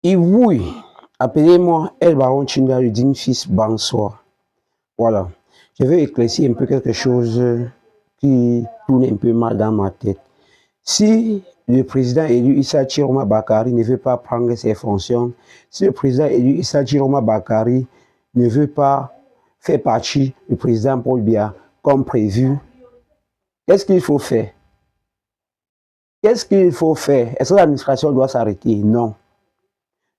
Et oui, appelez-moi El Baron Chinda, le digne fils Bansoir. Voilà. Je vais éclaircir un peu quelque chose qui tourne un peu mal dans ma tête. Si le président élu Issa Chiroma Bakari ne veut pas prendre ses fonctions, si le président élu Issa Chiroma Bakari ne veut pas faire partie du président Paul Biya comme prévu, qu'est-ce qu'il faut faire? Qu'est-ce qu'il faut faire? Est-ce que l'administration doit s'arrêter? Non.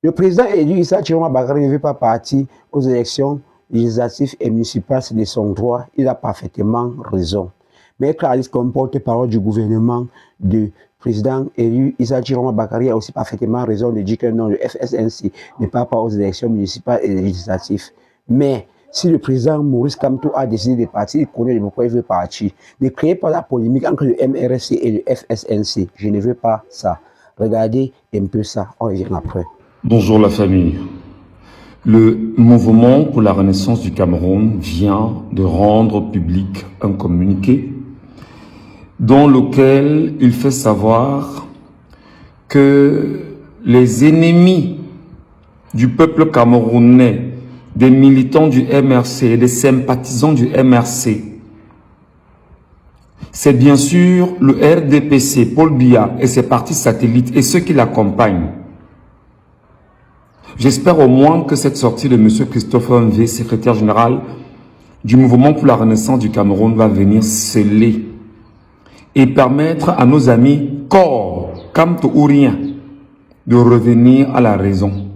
Le président élu Issa Chiroma Bakari ne veut pas partir aux élections législatives et municipales, c'est de son droit. Il a parfaitement raison. Maître Alice, comme porte-parole du gouvernement du président élu Issa Chiroma Bakari, a aussi parfaitement raison de dire que non, le FSNC ne part pas aux élections municipales et législatives. Mais si le président Maurice Kamto a décidé de partir, il connaît pourquoi il veut partir. Ne créez pas la polémique entre le MRSC et le FSNC. Je ne veux pas ça. Regardez un peu ça, on revient après. Bonjour la famille. Le mouvement pour la renaissance du Cameroun vient de rendre public un communiqué dans lequel il fait savoir que les ennemis du peuple camerounais, des militants du MRC et des sympathisants du MRC, c'est bien sûr le RDPC, Paul Biya et ses partis satellites et ceux qui l'accompagnent. J'espère au moins que cette sortie de M. Christopher Mvé, secrétaire général du mouvement pour la renaissance du Cameroun, va venir sceller et permettre à nos amis corps, Kamto ou rien, de revenir à la raison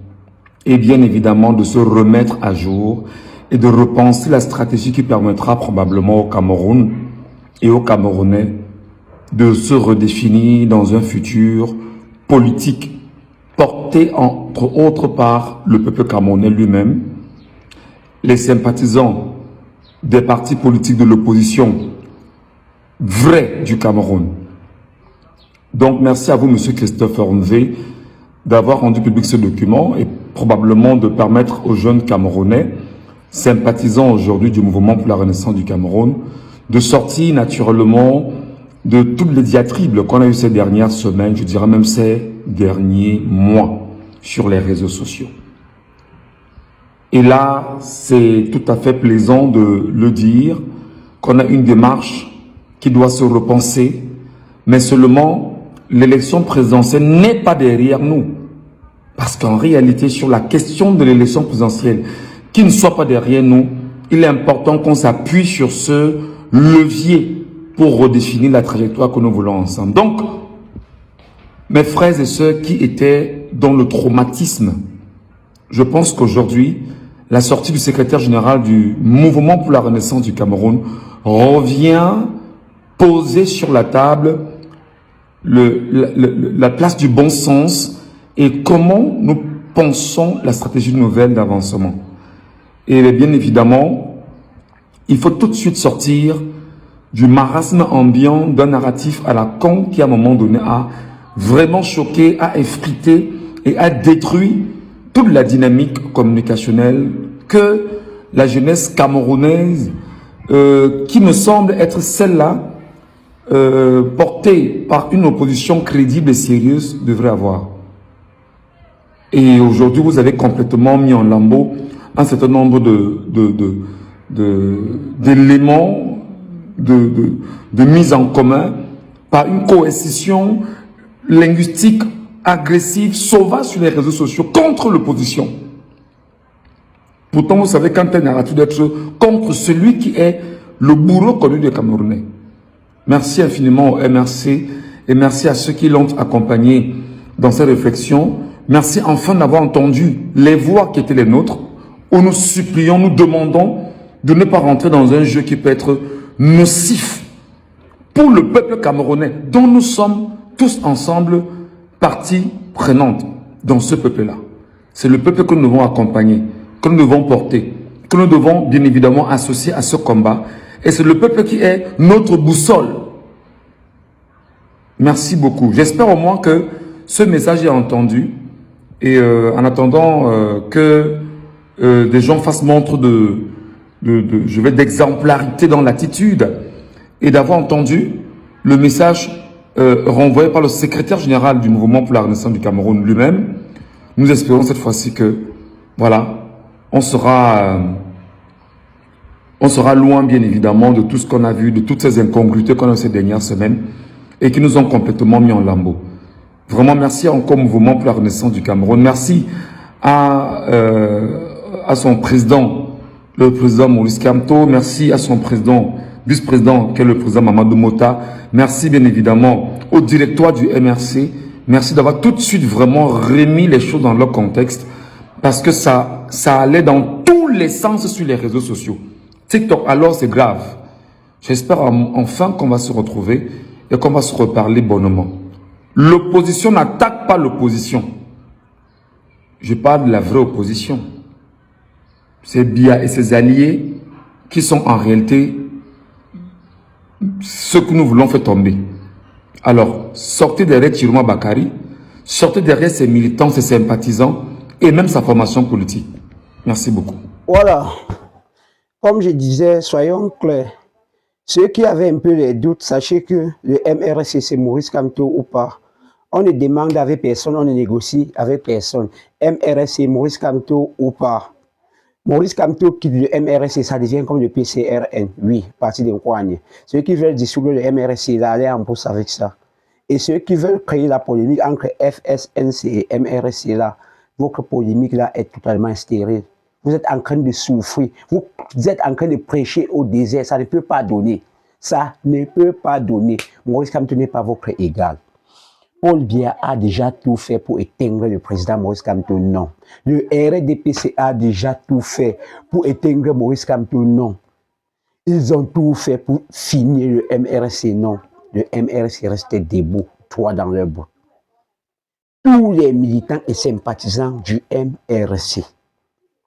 et bien évidemment de se remettre à jour et de repenser la stratégie qui permettra probablement au Cameroun et aux Camerounais de se redéfinir dans un futur politique porté entre autres par le peuple camerounais lui-même, les sympathisants des partis politiques de l'opposition vrais du Cameroun. Donc merci à vous, M. Christopher Mvé, d'avoir rendu public ce document et probablement de permettre aux jeunes Camerounais, sympathisants aujourd'hui du mouvement pour la renaissance du Cameroun, de sortir naturellement de toutes les diatribes qu'on a eues ces dernières semaines, je dirais même ces derniers mois sur les réseaux sociaux. Et là, c'est tout à fait plaisant de le dire, qu'on a une démarche qui doit se repenser, mais seulement l'élection présidentielle n'est pas derrière nous. Parce qu'en réalité, sur la question de l'élection présidentielle, qui ne soit pas derrière nous, il est important qu'on s'appuie sur ce levier pour redéfinir la trajectoire que nous voulons ensemble. Donc, mes frères et sœurs qui étaient dans le traumatisme, je pense qu'aujourd'hui, la sortie du secrétaire général du mouvement pour la renaissance du Cameroun revient poser sur la table la place du bon sens et comment nous pensons la stratégie nouvelle d'avancement. Et bien évidemment, il faut tout de suite sortir du marasme ambiant d'un narratif à la con qui à un moment donné a vraiment choqué, a effrité et a détruit toute la dynamique communicationnelle que la jeunesse camerounaise, qui me semble être celle-là, portée par une opposition crédible et sérieuse, devrait avoir. Et aujourd'hui, vous avez complètement mis en lambeau un certain nombre d'éléments de mise en commun par une coercition linguistique agressive, sauvage sur les réseaux sociaux contre l'opposition. Pourtant, vous savez, quand un narratif d'être contre celui qui est le bourreau connu des Camerounais. Merci infiniment au MRC et merci à ceux qui l'ont accompagné dans ces réflexions. Merci enfin d'avoir entendu les voix qui étaient les nôtres, où nous supplions, nous demandons de ne pas rentrer dans un jeu qui peut être nocif pour le peuple camerounais, dont nous sommes tous ensemble partie prenante dans ce peuple-là. C'est le peuple que nous devons accompagner, que nous devons porter, que nous devons bien évidemment associer à ce combat. Et c'est le peuple qui est notre boussole. Merci beaucoup. J'espère au moins que ce message est entendu. Et en attendant que des gens fassent montre d'exemplarité dans l'attitude et d'avoir entendu le message renvoyé par le secrétaire général du mouvement pour la renaissance du Cameroun lui-même, Nous espérons cette fois-ci que, voilà, on sera loin, bien évidemment, de tout ce qu'on a vu, de toutes ces incongruités qu'on a eu ces dernières semaines et qui nous ont complètement mis en lambeaux. Vraiment, merci encore au Mouvement pour la Renaissance du Cameroun. Merci à son président, le président Maurice Kamto. Merci à son président, vice-président, qui est le président Mamadou Mota. Merci bien évidemment au directoire du MRC. Merci d'avoir tout de suite vraiment remis les choses dans leur contexte parce que ça allait dans tous les sens sur les réseaux sociaux. TikTok, alors c'est grave. J'espère enfin qu'on va se retrouver et qu'on va se reparler bonnement. L'opposition n'attaque pas l'opposition. Je parle de la vraie opposition. C'est Biya et ses alliés qui sont en réalité ceux que nous voulons faire tomber. Alors, sortez derrière Chiroma Bakari, sortez derrière ses militants, ses sympathisants et même sa formation politique. Merci beaucoup. Voilà. Comme je disais, soyons clairs. Ceux qui avaient un peu les doutes, sachez que le MRC, c'est Maurice Kamto ou pas. On ne demande avec personne, on ne négocie avec personne. MRC, Maurice Kamto ou pas. Maurice Kamto quitte le MRC, ça devient comme le PCRN. Oui, parti de Nkouagne. Ceux qui veulent dissoudre le MRC, ils allaient en bourse avec ça. Et ceux qui veulent créer la polémique entre FSNC et MRC, là, votre polémique là est totalement stérile. Vous êtes en train de souffrir. Vous êtes en train de prêcher au désert. Ça ne peut pas donner. Ça ne peut pas donner. Maurice Kamto n'est pas votre égal. Paul Biya a déjà tout fait pour éteindre le président Maurice Kamto, non. Le RDPC a déjà tout fait pour éteindre Maurice Kamto, non. Ils ont tout fait pour finir le MRC, non. Le MRC restait debout, trois dans leur bout. Tous les militants et sympathisants du MRC,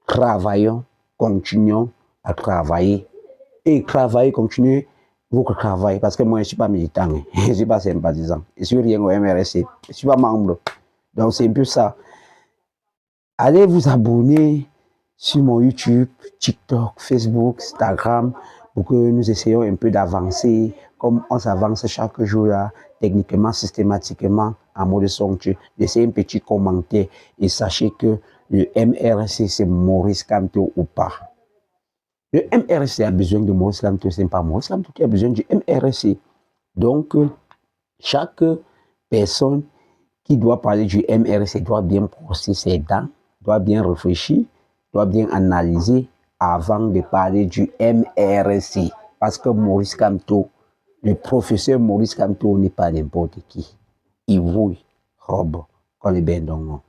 travaillons, continuons à travailler. Et travailler, continuer votre travail, parce que moi je ne suis pas militant, je ne suis pas sympathisant, je ne suis rien au MRC, je ne suis pas membre. Donc c'est un peu ça. Allez vous abonner sur mon YouTube, TikTok, Facebook, Instagram, pour que nous essayions un peu d'avancer, comme on s'avance chaque jour là, techniquement, systématiquement, en mode somptueux. Laissez un petit commentaire et sachez que le MRC c'est Maurice Kamto ou pas. Le MRC a besoin de Maurice Kamto, ce n'est pas Maurice Kamto qui a besoin du MRC. Donc, chaque personne qui doit parler du MRC doit bien brosser ses dents, doit bien réfléchir, doit bien analyser avant de parler du MRC. Parce que Maurice Kamto, le professeur Maurice Kamto n'est pas n'importe qui. Il vouille, robe, comme les bendongos.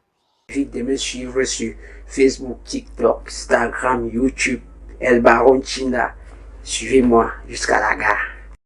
Évite de me suivre sur Facebook, TikTok, Instagram, YouTube. El Baron China, suivez-moi jusqu'à la gare.